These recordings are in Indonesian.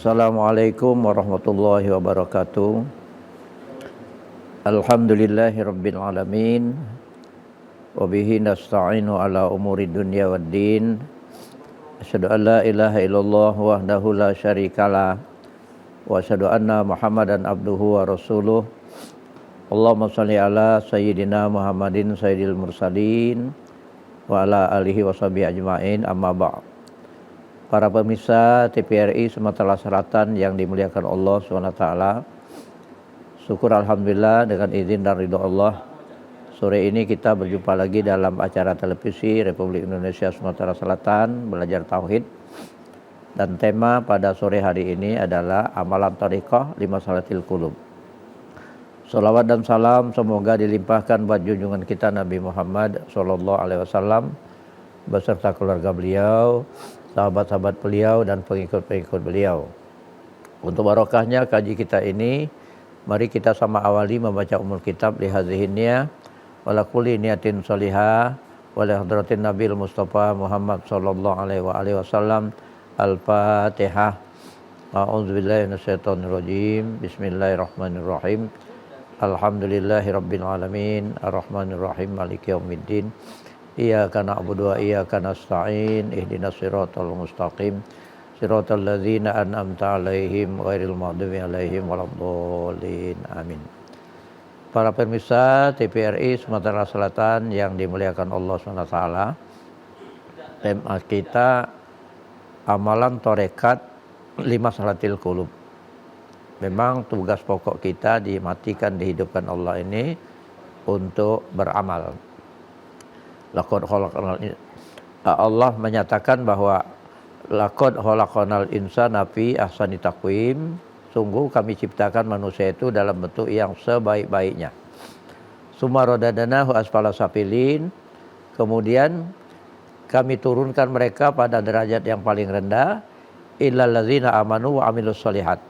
Assalamualaikum warahmatullahi wabarakatuh. Alhamdulillahirabbil alamin. Wa bihi nasta'inu ala umuri dunya waddin. Asyhadu an la ilaha illallah wahdahu la syarikalah wa asyhadu anna Muhammadan abduhu wa rasuluh. Allahumma shalli ala sayyidina Muhammadin sayyidil mursalin wa ala alihi washabihi ajmain, amma ba'd. Para pemirsa TVRI Sumatera Selatan yang dimuliakan Allah SWT, syukur alhamdulillah dengan izin dan ridho Allah, sore ini kita berjumpa lagi dalam acara televisi Republik Indonesia Sumatera Selatan Belajar Tauhid. Dan tema pada sore hari ini adalah amalan thariqah lima salatil qulub. Salawat dan salam semoga dilimpahkan buat junjungan kita Nabi Muhammad SAW beserta keluarga beliau, sahabat-sahabat beliau dan pengikut-pengikut beliau. Untuk barokahnya kaji kita ini, mari kita sama awali membaca umul kitab li hadhihi wala kulli niyatin shalihah wa li hadratin Nabil Mustafa Muhammad sallallahu alaihi wasallam. Al-Fatihah. A'udzubillahi minasyaitonir rajim. Bismillahirrahmanirrahim. Alhamdulillahirabbil alamin. Arrahmanir rahim. Maliki yaumiddin. Iyyaka na'budu wa iyyaka nasta'in. Ihdinas siratal mustaqim. Siratal ladzina an'amta 'alaihim ghairil maghdubi 'alaihim waladdallin. Amin. Para pemirsa TVRI Sumatera Selatan yang dimuliakan Allah SWT, tema kita amalan tarekat lima salatil qulub. Memang tugas pokok kita dimatikan, dihidupkan Allah ini untuk beramal. Laqad khalaqnal, Allah menyatakan bahwa laqad khalaqnal insana fi ahsani taqwim, sungguh kami ciptakan manusia itu dalam bentuk yang sebaik-baiknya. Summa radadnahu asfala safilin, kemudian kami turunkan mereka pada derajat yang paling rendah, illal ladzina amanu wa amilus sholihat,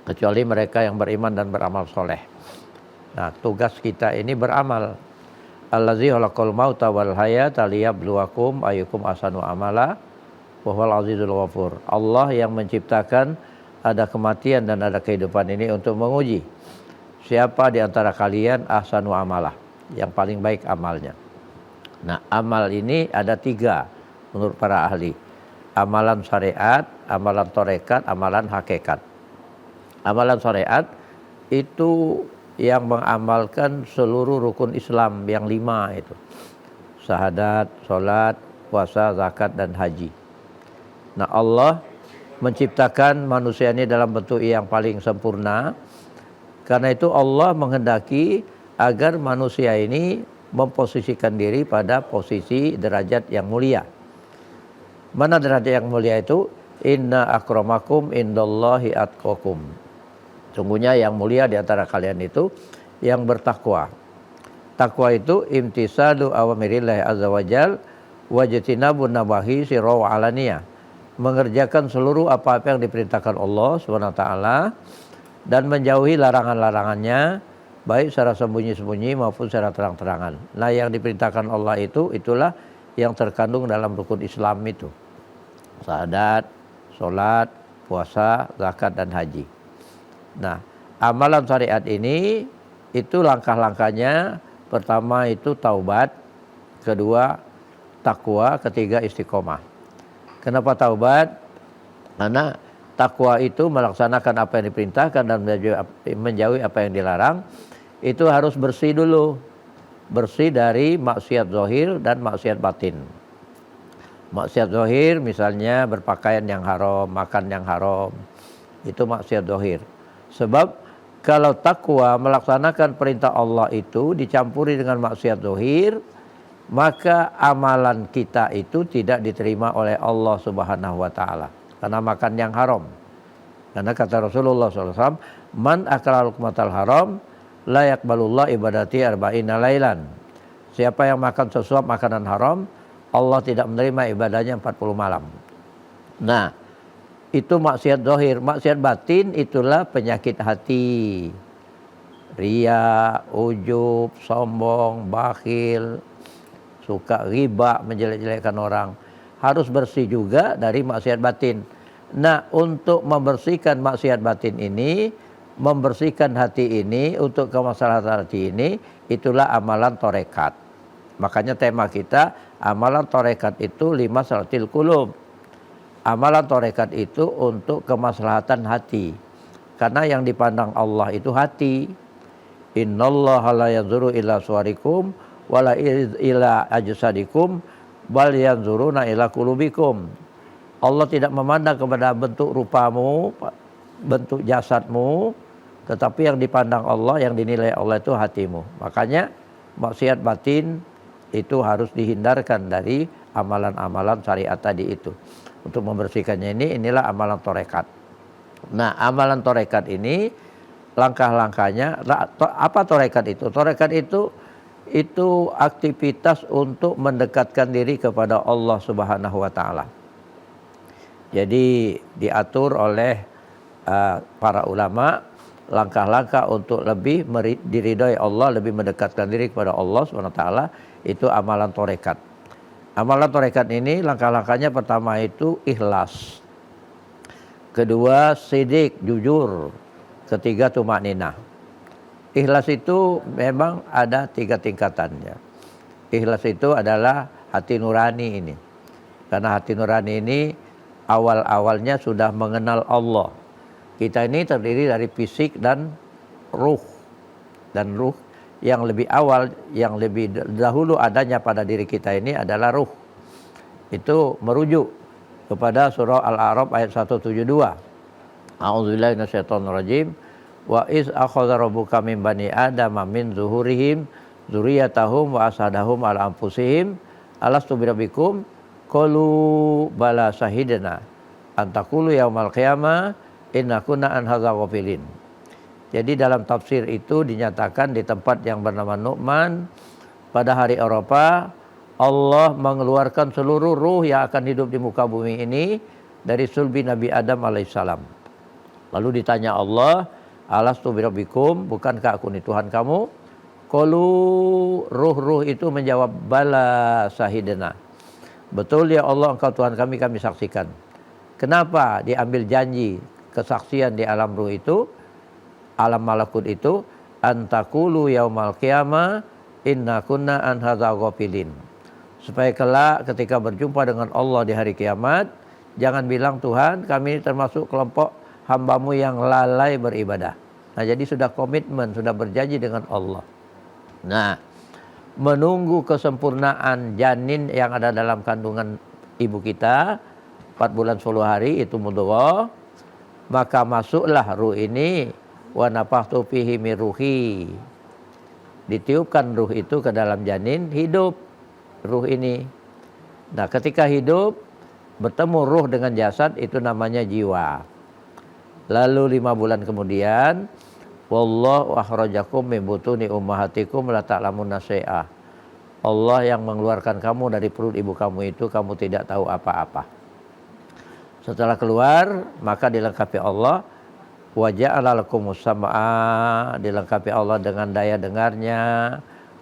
kecuali mereka yang beriman dan beramal soleh. Nah, tugas kita ini beramal. Allazi khalaqal mauta wal hayata liyabluwakum ayyukum ahsanu amala wa huwal azizul ghafur. Allah yang menciptakan ada kematian dan ada kehidupan ini untuk menguji siapa di antara kalian ahsanu amalah, yang paling baik amalnya. Nah, amal ini ada tiga menurut para ahli. Amalan syariat, amalan tarekat, amalan hakikat. Amalan syariat itu yang mengamalkan seluruh rukun Islam yang 5 itu. Syahadat, sholat, puasa, zakat, dan haji. Nah, Allah menciptakan manusia ini dalam bentuk yang paling sempurna. Karena itu Allah menghendaki agar manusia ini memposisikan diri pada posisi derajat yang mulia. Mana derajat yang mulia itu? Inna akramakum indallahi atqakum. Sungguhnya yang mulia di antara kalian itu yang bertakwa. Takwa itu imtisalu awamirillahi azza wajal wajtinabun nawahi sirra wa alaniyah. Mengerjakan seluruh apa-apa yang diperintahkan Allah SWT dan menjauhi larangan-larangannya, baik secara sembunyi-sembunyi maupun secara terang-terangan. Nah, yang diperintahkan Allah itu, itulah yang terkandung dalam rukun Islam itu. Syahadat, sholat, puasa, zakat, dan haji. Nah, amalan syariat ini, itu langkah-langkahnya. Pertama itu taubat, kedua takwa, ketiga istiqomah. Kenapa taubat? Karena takwa itu melaksanakan apa yang diperintahkan dan menjauhi apa yang dilarang. Itu harus bersih dulu. Bersih dari maksiat zahir dan maksiat batin. Maksiat zahir misalnya berpakaian yang haram, makan yang haram. Itu maksiat zahir. Sebab kalau takwa melaksanakan perintah Allah itu dicampuri dengan maksiat zahir, maka amalan kita itu tidak diterima oleh Allah Subhanahu wa taala. Karena makan yang haram. Karena kata Rasulullah SAW, man akala luqmatal haram la yaqbalullah ibadati arba'ina lailan. Siapa yang makan sesuap makanan haram, Allah tidak menerima ibadahnya 40 malam. Nah, itu maksiat zahir. Maksiat batin itulah penyakit hati. Riya, ujub, sombong, bakhil, suka riba, menjelek-jelekkan orang. Harus bersih juga dari maksiat batin. Nah, untuk membersihkan maksiat batin ini, membersihkan hati ini, untuk kemaslahatan hati ini, itulah amalan torekat. Makanya tema kita, amalan torekat itu lima salatil qulub. Amalan torekat itu untuk kemaslahatan hati. Karena yang dipandang Allah itu hati. Innallaha la yanzuru ila suwarikum wala ila ajsadikum bal yanzuruna ila qulubikum. Allah tidak memandang kepada bentuk rupamu, bentuk jasadmu, tetapi yang dipandang Allah, yang dinilai Allah itu hatimu. Makanya maksiat batin itu harus dihindarkan dari amalan-amalan syariat tadi itu. Untuk membersihkannya inilah amalan torekat. Nah, amalan torekat ini langkah-langkahnya, apa torekat itu? Torekat itu aktivitas untuk mendekatkan diri kepada Allah Subhanahu wa taala. Jadi diatur oleh para ulama langkah-langkah untuk lebih diridhoi Allah, lebih mendekatkan diri kepada Allah SWT, itu amalan torekat. Amalan torekat ini langkah-langkahnya pertama itu ikhlas. Kedua sidik, jujur. Ketiga tumakninah. Ikhlas itu memang ada 3 tingkatannya. Ikhlas itu adalah hati nurani ini. Karena hati nurani ini awal-awalnya sudah mengenal Allah. Kita ini terdiri dari fisik dan ruh. Dan ruh yang lebih awal, yang lebih dahulu adanya pada diri kita ini adalah ruh. Itu merujuk kepada surah Al-A'raf ayat 172. A'udzubillahi minasyaitonirrajim. Wa iz akhadha rabbuka min bani adama min zuhurihim dzurriyyatahum wa ashhadahum ala anfusihim alastu birabbikum qalu bala syahidna antaqulu yaumal qiyamah inna kunna an hadza ghafilin. Jadi dalam tafsir itu dinyatakan di tempat yang bernama Nu'man, pada hari Arafah Allah mengeluarkan seluruh ruh yang akan hidup di muka bumi ini dari sulbi Nabi Adam alaihissalam. Lalu ditanya Allah, alastu birabbikum, bukankah aku ini Tuhan kamu? Qalu, ruh-ruh itu menjawab, bala syahidna. Betul ya Allah, engkau Tuhan kami saksikan. Kenapa diambil janji kesaksian di alam ruh itu, alam malakut itu, antaqulu yaumal qiyamah inna kunna an hadza ghafilin. Supaya kelak ketika berjumpa dengan Allah di hari kiamat, jangan bilang Tuhan kami termasuk kelompok hambamu yang lalai beribadah. Nah, jadi sudah komitmen, sudah berjanji dengan Allah. Nah, menunggu kesempurnaan janin yang ada dalam kandungan ibu kita 4 bulan 10 hari itu mudghah, maka masuklah ruh ini, wa nafakhtu fihi min ruhi. Ditiupkan ruh itu ke dalam janin, hidup ruh ini. Nah, ketika hidup bertemu ruh dengan jasad, itu namanya jiwa. Lalu 5 bulan kemudian, wallahu akhrajakum min butuni ummahatikum la ta'lamunna syai'a. Allah yang mengeluarkan kamu dari perut ibu kamu itu, kamu tidak tahu apa-apa. Setelah keluar, maka dilengkapi Allah, wa ja'ala lakumus sam'a, dilengkapi Allah dengan daya dengarnya,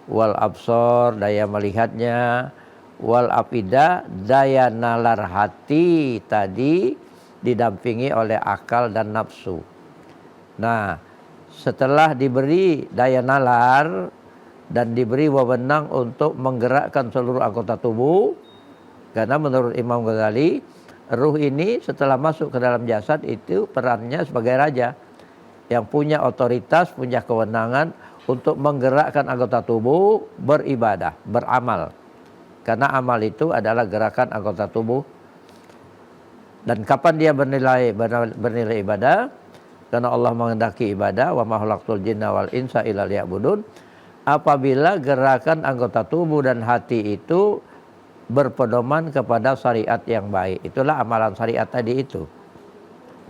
wal absor, daya melihatnya, wal afida, daya nalar hati tadi didampingi oleh akal dan nafsu. Nah, setelah diberi daya nalar dan diberi wewenang untuk menggerakkan seluruh anggota tubuh, karena menurut Imam Ghazali, ruh ini setelah masuk ke dalam jasad itu perannya sebagai raja yang punya otoritas, punya kewenangan untuk menggerakkan anggota tubuh beribadah, beramal. Karena amal itu adalah gerakan anggota tubuh. Dan kapan dia bernilai ibadah? Karena Allah menghendaki ibadah, wa ma khalaqtul jinna wal insa illa liya'budun. Apabila gerakan anggota tubuh dan hati itu berpedoman kepada syariat yang baik, itulah amalan syariat tadi itu.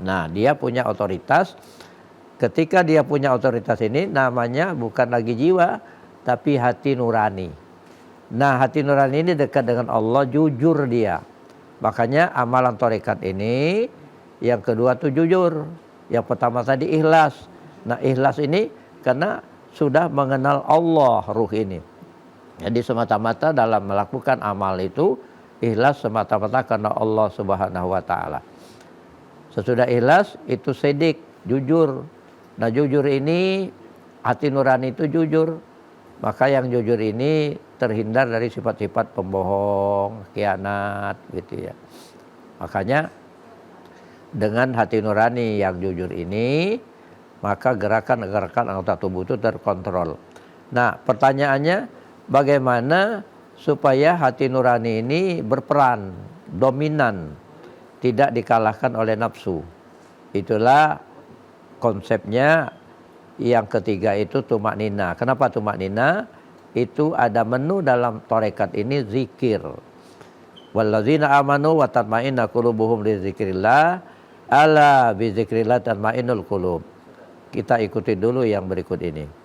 Nah, dia punya otoritas. Ketika dia punya otoritas ini, namanya bukan lagi jiwa, tapi hati nurani. Nah, hati nurani ini dekat dengan Allah, jujur dia. Makanya amalan tarekat ini yang kedua tuh jujur. Yang pertama tadi ikhlas. Nah, ikhlas ini karena sudah mengenal Allah ruh ini. Jadi semata-mata dalam melakukan amal itu ikhlas semata-mata karena Allah Subhanahu wa taala. Sesudah ikhlas itu sidik, jujur. Nah jujur ini, hati nurani itu jujur. Maka yang jujur ini terhindar dari sifat-sifat pembohong, khianat gitu ya. Makanya dengan hati nurani yang jujur ini, maka gerakan-gerakan anggota tubuh itu terkontrol. Nah pertanyaannya, bagaimana supaya hati nurani ini berperan, dominan, tidak dikalahkan oleh nafsu. Itulah konsepnya yang ketiga itu tumak nina. Kenapa tumak nina? Itu ada menu dalam tarekat ini zikir. Walladzina amanu wa tatma'inna qulubuhum li dzikrillah, ala bi dzikrillah tatma'innul qulub. Kita ikuti dulu yang berikut ini.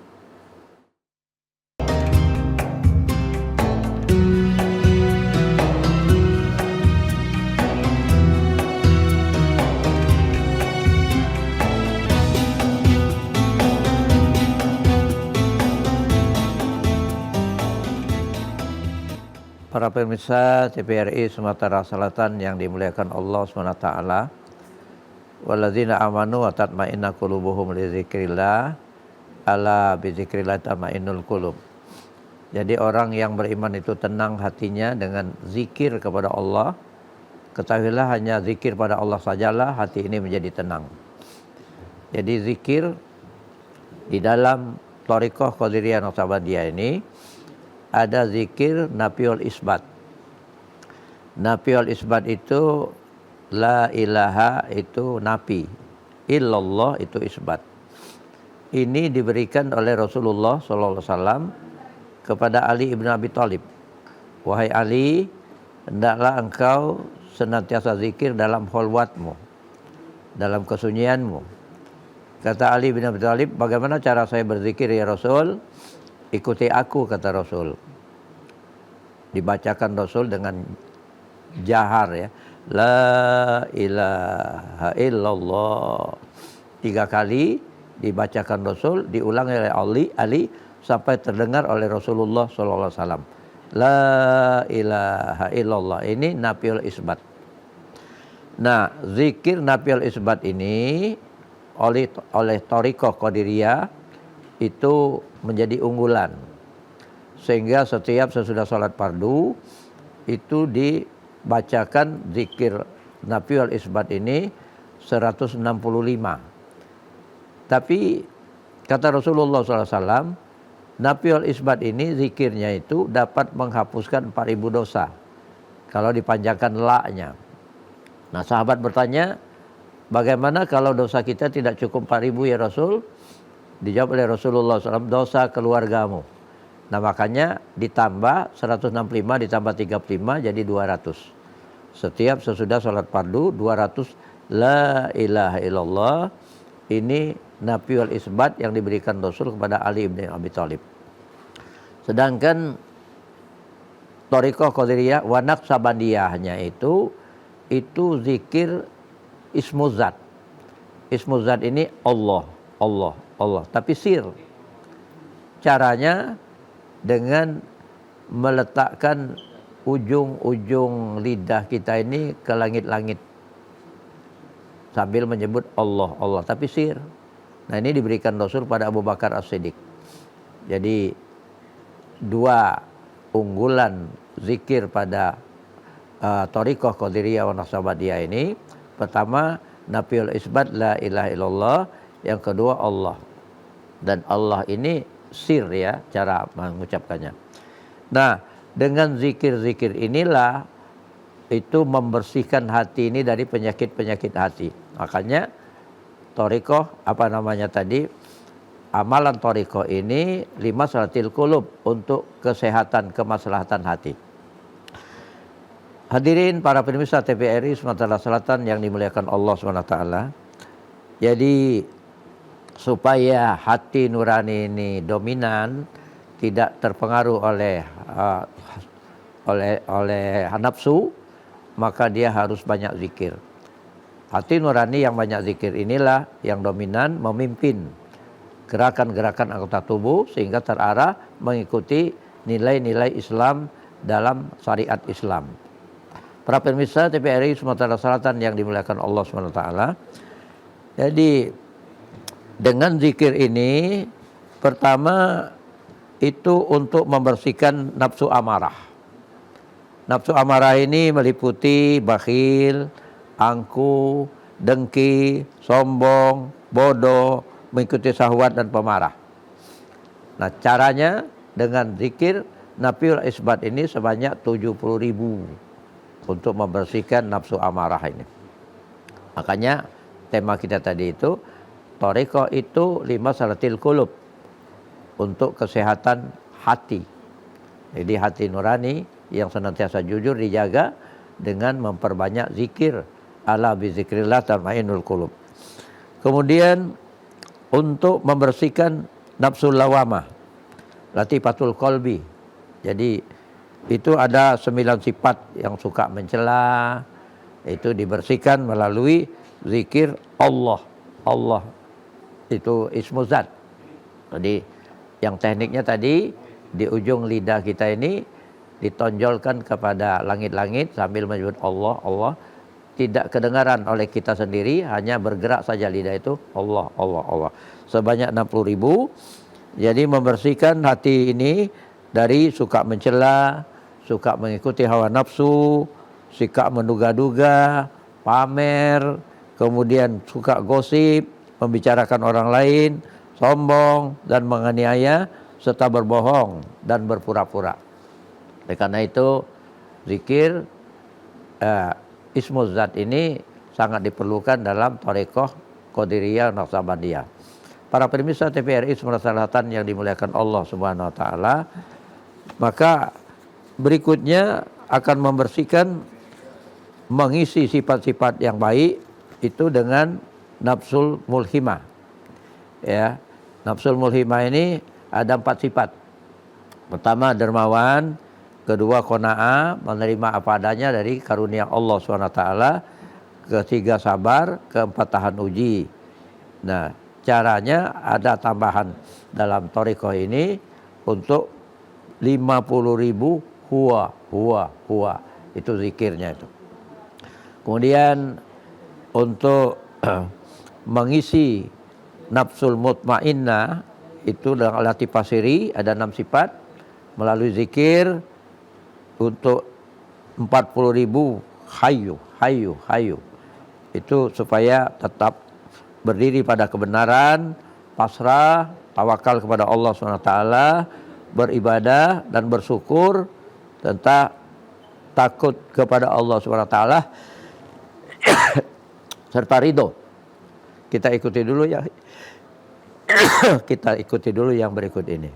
Para pemirsa TVRI Sumatera Selatan yang dimuliakan Allah SWT. Walladzina amanu wa tatma'inna qulubuhum li dzikrillah, ala bi dzikrillah tatma'innul qulub. Jadi orang yang beriman itu tenang hatinya dengan zikir kepada Allah. Ketahuilah hanya zikir pada Allah sajalah hati ini menjadi tenang. Jadi zikir di dalam Thariqah Qadiriyah Naqsabandiyah ini ada zikir nafiul isbat. Nafiul isbat itu la ilaha itu nafi, illallah itu isbat. Ini diberikan oleh Rasulullah SAW kepada Ali ibn Abi Thalib. Wahai Ali, hendaklah engkau senantiasa zikir dalam kholwatmu, dalam kesunyianmu. Kata Ali bin Abi Thalib, bagaimana cara saya berzikir ya Rasul? Ikuti aku, kata Rasul. Dibacakan Rasul dengan jahar ya. La ilaha illallah. 3 kali dibacakan Rasul, diulang oleh Ali sampai terdengar oleh Rasulullah SAW. La ilaha illallah. Ini nafiul isbat. Nah, zikir nafiul isbat ini oleh Thariqah Qadiriyah itu menjadi unggulan, sehingga setiap sesudah sholat fardu itu dibacakan zikir nafiul isbat ini 165. Tapi kata Rasulullah SAW, nafiul isbat ini zikirnya itu dapat menghapuskan 4.000 dosa kalau dipanjangkan la-nya. Nah sahabat bertanya, bagaimana kalau dosa kita tidak cukup 4.000 ya Rasul? Dijawab oleh Rasulullah SAW, dosa keluargamu. Nah makanya ditambah 165 ditambah 35 jadi 200. Setiap sesudah sholat fardu 200 la ilaha illallah. Ini nafiul isbat yang diberikan Rasul kepada Ali bin Abi Thalib. Sedangkan Thariqah Qadiriyah wa Naqsabandiyahnya itu zikir ismuzat. Ismuzat ini Allah, Allah, Allah, tapi sir. Caranya dengan meletakkan ujung-ujung lidah kita ini ke langit-langit sambil menyebut Allah, Allah, tapi sir. Nah ini diberikan Rasul pada Abu Bakar As-Siddiq. Jadi 2 unggulan zikir pada Thariqah Qadiriyah wa Naqsabandiyah ini. Pertama nafiul isbat la ilaha illallah, yang kedua Allah. Dan Allah ini sir ya cara mengucapkannya. Nah, dengan zikir-zikir inilah itu membersihkan hati ini dari penyakit-penyakit hati. Makanya Thariqah amalan Thariqah ini 5 salatil qulub untuk kesehatan kemaslahatan hati. Hadirin para pemirsa TVRI Sumatera Selatan yang dimuliakan Allah SWT. Jadi supaya hati nurani ini dominan, tidak terpengaruh oleh nafsu, maka dia harus banyak zikir. Hati nurani yang banyak zikir inilah yang dominan memimpin gerakan-gerakan anggota tubuh sehingga terarah mengikuti nilai-nilai Islam dalam syariat Islam. Para pemirsa TVRI Sumatera Selatan yang dimuliakan Allah SWT. Jadi dengan zikir ini, pertama itu untuk membersihkan nafsu amarah. Nafsu amarah ini meliputi bakhil, angku, dengki, sombong, bodoh, mengikuti syahwat dan pemarah. Nah, caranya dengan zikir Nafiul Isbat ini sebanyak 70.000 untuk membersihkan nafsu amarah ini. Makanya tema kita tadi itu, Thariqah itu limasalatil qulub, untuk kesehatan hati. Jadi hati nurani yang senantiasa jujur dijaga dengan memperbanyak zikir. Ala bizikrillah tatmainnul qulub. Kemudian untuk membersihkan nafsu lawamah, latifatul qalbi. Jadi itu ada 9 sifat yang suka mencela, itu dibersihkan melalui zikir Allah. Allah itu ismu zat. Jadi yang tekniknya tadi di ujung lidah kita ini ditonjolkan kepada langit-langit sambil menyebut Allah, Allah. Tidak kedengaran oleh kita sendiri, hanya bergerak saja lidah itu Allah, Allah, Allah. Sebanyak 60.000. Jadi membersihkan hati ini dari suka mencela, suka mengikuti hawa nafsu, suka menduga-duga, pamer, kemudian suka gosip, membicarakan orang lain, sombong dan menganiaya, serta berbohong dan berpura-pura. Karena itu zikir Ismu Zat ini sangat diperlukan dalam Thariqah Qadiriyah Naqsabandiyah. Para pemirsa TVRI Sumatera Selatan yang dimuliakan Allah Subhanahu wa taala, maka berikutnya akan membersihkan, mengisi sifat-sifat yang baik itu dengan nafsul mulhimah. Ya, nafsul mulhimah ini ada 4 sifat. Pertama dermawan, kedua qanaah, menerima apa adanya dari karunia Allah SWT, ketiga sabar, keempat tahan uji. Nah, caranya ada tambahan dalam thariqah ini untuk 50.000 huwa, itu zikirnya itu. Kemudian untuk mengisi nafsul mutmainnah itu dengan latifah siri ada 6 sifat melalui zikir untuk 40.000 hayu itu supaya tetap berdiri pada kebenaran, pasrah, tawakal kepada Allah SWT, beribadah dan bersyukur, tentang takut kepada Allah SWT, serta ridho. Kita ikuti dulu ya. Kita ikuti dulu yang berikut ini.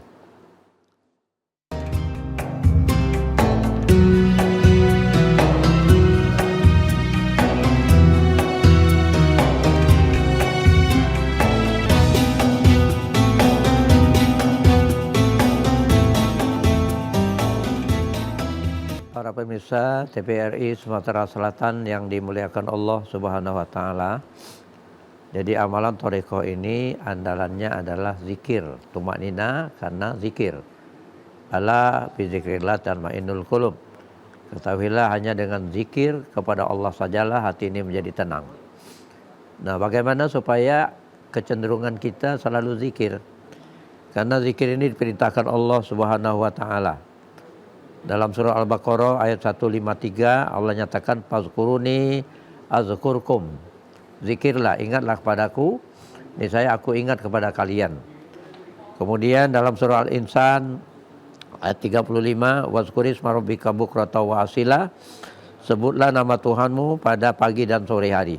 Para pemirsa TVRI Sumatera Selatan yang dimuliakan Allah Subhanahu wa taala. Jadi amalan thariqah ini andalannya adalah zikir, tumaknina karena zikir. Ala bi zikrillah tatmainnul qulub. Ketahuilah hanya dengan zikir kepada Allah sajalah hati ini menjadi tenang. Nah, bagaimana supaya kecenderungan kita selalu zikir? Karena zikir ini diperintahkan Allah Subhanahu wa taala. Dalam surah Al-Baqarah ayat 153 Allah nyatakan fazkuruni azkurkum. Zikirlah, ingatlah kepadaku, niscaya aku ingat kepada kalian. Kemudian dalam surah Al-Insan ayat 35 wazkurisma rabbika bukrata wa asila, sebutlah nama Tuhanmu pada pagi dan sore hari.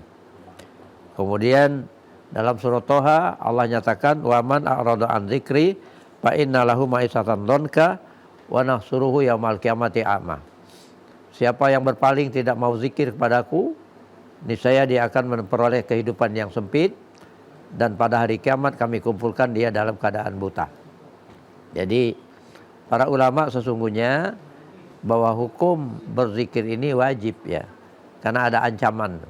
Kemudian dalam surah Toha Allah nyatakan wa man a'rada an dzikri fa inna lahu ma'isatan dhanka wa nahsuruhu yaumal qiyamati a'ma. Siapa yang berpaling tidak mau zikir kepadaku, niscaya dia akan memperoleh kehidupan yang sempit, dan pada hari kiamat kami kumpulkan dia dalam keadaan buta. Jadi para ulama sesungguhnya bahwa hukum berzikir ini wajib ya, karena ada ancaman.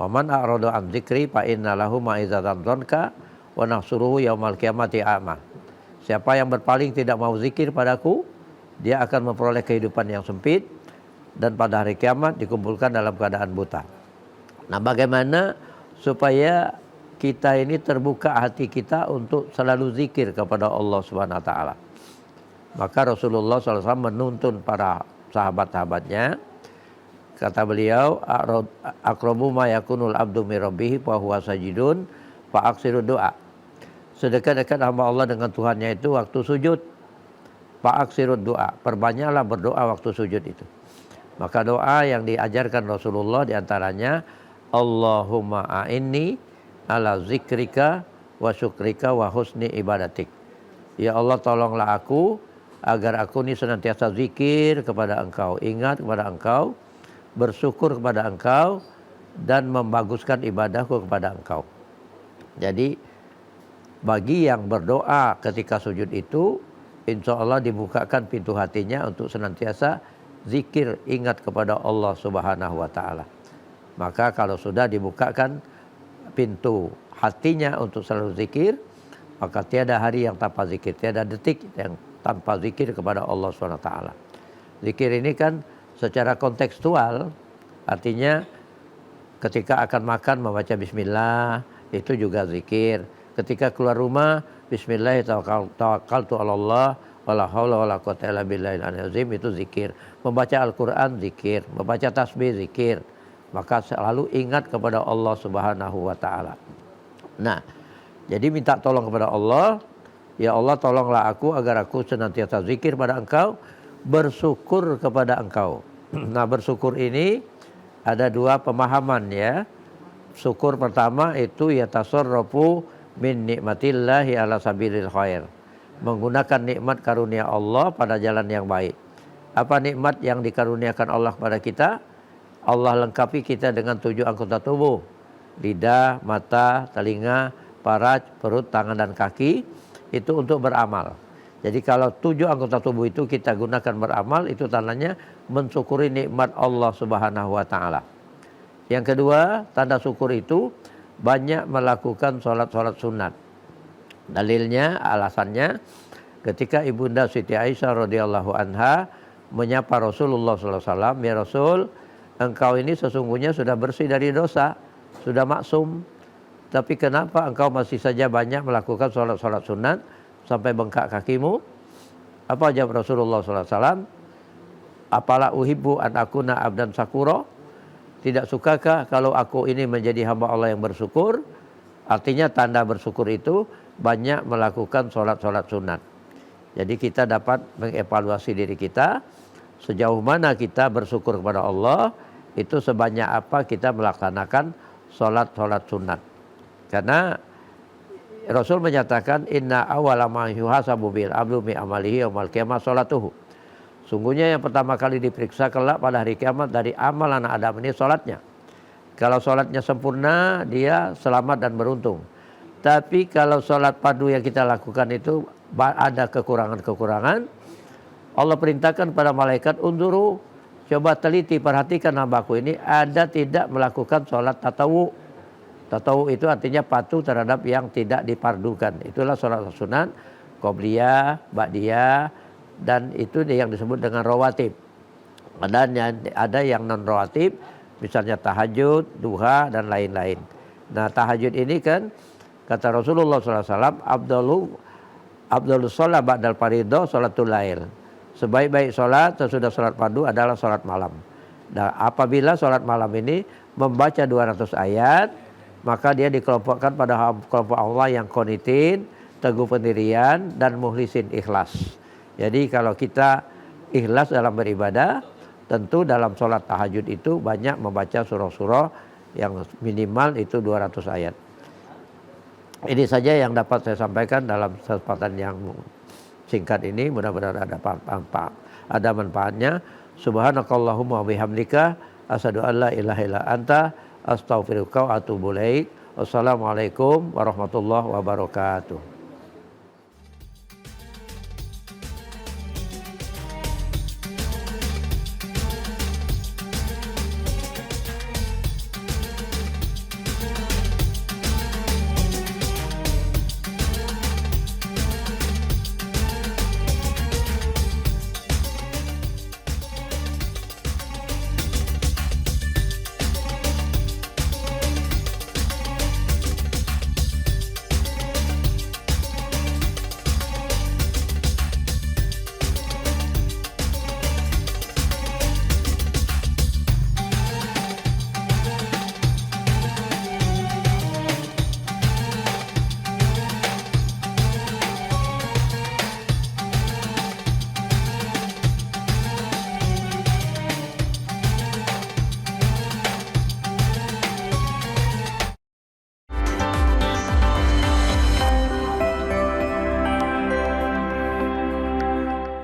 Wa man a'rada an dzikri fa inna lahu ma'isatan dhanka wa nahsuruhu yaumal qiyamati a'ma. Siapa yang berpaling tidak mau zikir padaku, dia akan memperoleh kehidupan yang sempit, dan pada hari kiamat dikumpulkan dalam keadaan buta. Nah, bagaimana supaya kita ini terbuka hati kita untuk selalu zikir kepada Allah Subhanahu wa taala. Maka Rasulullah SAW menuntun para sahabat-sahabatnya. Kata beliau, aqrabu ma yakunul abdu min rabbih fa huwa sajidun fa aksiru doa. Sedekat-dekat hamba Allah dengan Tuhannya itu waktu sujud. Fa aksiru doa. Perbanyaklah berdoa waktu sujud itu. Maka doa yang diajarkan Rasulullah diantaranya, Allahumma a'inni ala zikrika wa syukrika wa husni ibadatik. Ya Allah, tolonglah aku agar aku ini senantiasa zikir kepada Engkau, ingat kepada Engkau, bersyukur kepada Engkau, dan membaguskan ibadahku kepada Engkau. Jadi bagi yang berdoa ketika sujud itu, insya Allah dibukakan pintu hatinya untuk senantiasa zikir, ingat kepada Allah Subhanahu wa taala. Maka kalau sudah dibukakan pintu hatinya untuk selalu zikir, maka tiada hari yang tanpa zikir, tiada detik yang tanpa zikir kepada Allah Subhanahu wa taala. Zikir ini kan secara kontekstual, artinya ketika akan makan membaca bismillah, itu juga zikir. Ketika keluar rumah, bismillah tawakkaltu 'alallah wala haula wala quwwata illa billahil azim, itu zikir. Membaca Al-Qur'an zikir, membaca tasbih zikir. Maka selalu ingat kepada Allah Subhanahu wa taala. Nah, jadi minta tolong kepada Allah, ya Allah tolonglah aku agar aku senantiasa zikir pada Engkau, bersyukur kepada Engkau. Nah, bersyukur ini ada dua pemahaman ya. Syukur pertama itu ya tasarrufu min nikmatillahi ala sabilil khair. Menggunakan nikmat karunia Allah pada jalan yang baik. Apa nikmat yang dikaruniakan Allah kepada kita? Allah lengkapi kita dengan 7 anggota tubuh. Lidah, mata, telinga, faraj, perut, tangan dan kaki. Itu untuk beramal. Jadi kalau 7 anggota tubuh itu kita gunakan beramal, itu tandanya mensyukuri nikmat Allah Subhanahu wa taala. Yang kedua, tanda syukur itu banyak melakukan sholat-sholat sunat. Dalilnya, alasannya, ketika Ibunda Siti Aisyah radhiyallahu anha menyapa Rasulullah SAW, ya Rasul, engkau ini sesungguhnya sudah bersih dari dosa, sudah maksum. Tapi kenapa engkau masih saja banyak melakukan sholat-sholat sunat sampai bengkak kakimu? Apa jawab Rasulullah SAW? Apalah uhibbu an akuna abdan sakura? Tidak sukakah kalau aku ini menjadi hamba Allah yang bersyukur? Artinya tanda bersyukur itu banyak melakukan sholat-sholat sunat. Jadi kita dapat mengevaluasi diri kita, sejauh mana kita bersyukur kepada Allah, itu sebanyak apa kita melaksanakan sholat-sholat sunat. Karena Rasul menyatakan, inna awwala ma yuhasabu bil abdu mi amalihi yaumil qiyamah sholatuhu. Sungguhnya yang pertama kali diperiksa kelak pada hari kiamat dari amal anak Adam ini sholatnya. Kalau sholatnya sempurna, dia selamat dan beruntung. Tapi kalau sholat padu yang kita lakukan itu ada kekurangan-kekurangan, Allah perintahkan pada malaikat, unzuru, coba teliti, perhatikan hambaku ini ada tidak melakukan sholat tatawu. Tatawu itu artinya patuh terhadap yang tidak dipardukan. Itulah sholat sunat, qobliyah, ba'diyah, dan itu yang disebut dengan rawatib. Ada yang non rawatib, misalnya tahajud, duha, dan lain-lain. Nah, tahajud ini kan kata Rasulullah SAW, Abdul sholat ba'dal faridah sholatul lail. Sebaik-baik sholat sesudah sholat fardu adalah sholat malam. Nah, apabila sholat malam ini membaca 200 ayat, maka dia dikelompokkan pada kelompok Allah yang qanitin, teguh pendirian, dan mukhlisin, ikhlas. Jadi kalau kita ikhlas dalam beribadah, tentu dalam sholat tahajud itu banyak membaca surah-surah yang minimal itu 200 ayat. Ini saja yang dapat saya sampaikan dalam kesempatan yang singkat ini. Mudah-mudahan ada manfaatnya. Subhanakallahumma wa bihamdika asyhadu an la ilaha illa anta astaghfiruka wa atubu ilaik. Wassalamualaikum warahmatullahi wabarakatuh.